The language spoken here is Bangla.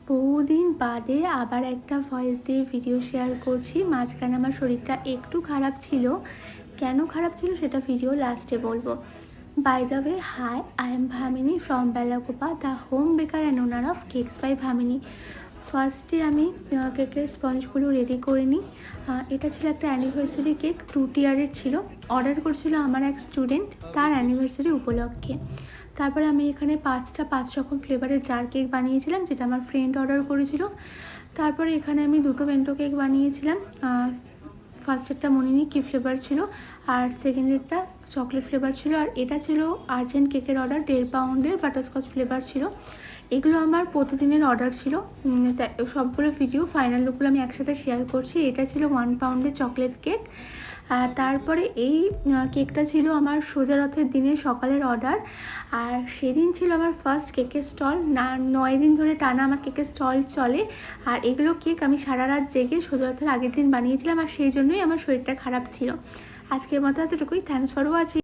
বহুদিন বাদে আবার একটা ভয়েস দিয়ে ভিডিও শেয়ার করছি। মাঝখানে আমার শরীরটা একটু খারাপ ছিল, কেন খারাপ ছিল সেটা ভিডিও লাস্টে বলবো। By the way, hi, I am Bhamini from Belakopa, the home baker and owner of cakes by Bhamini. ফার্স্টে আমি কেকের স্পঞ্জগুলো রেডি করে নিই। এটা ছিল একটা অ্যানিভার্সারি কেক, 2 টিয়ারের ছিল। অর্ডার করছিল আমার এক স্টুডেন্ট তার অ্যানিভার্সারি উপলক্ষে। তারপরে আমি এখানে 5 রকম ফ্লেভারের জার কেক বানিয়েছিলাম, যেটা আমার ফ্রেন্ড অর্ডার করেছিল। তারপরে এখানে আমি 2টো বেন্টো কেক বানিয়েছিলাম। ফার্স্টেরটা মনে নেই কী ফ্লেভার ছিল, আর সেকেন্ডেরটা চকলেট ফ্লেভার ছিল। আর এটা ছিল আর্জেন্ট কেকের অর্ডার, 1.5 পাউন্ডের বাটারস্কচ ফ্লেভার ছিল। এগুলো আমার প্রতিদিনের অর্ডার ছিল। সবগুলো ভিডিও ফাইনাল লুকগুলো আমি একসাথে শেয়ার করছি। এটা ছিল 1 পাউন্ডের চকলেট কেক। তারপরে এই কেকটা ছিল আমার সোজা রথের দিনের সকালের অর্ডার। আর সেদিন ছিল আমার ফার্স্ট কেকের স্টল। 9 দিন ধরে টানা আমার কেকের স্টল চলে। আর এগুলো কেক আমি সারা রাত জেগে সোজা রথের আগের দিন বানিয়েছিলাম, আর সেই জন্যই আমার শরীরটা খারাপ ছিল। আজকের মতো এতটুকুই। Thanks for watching.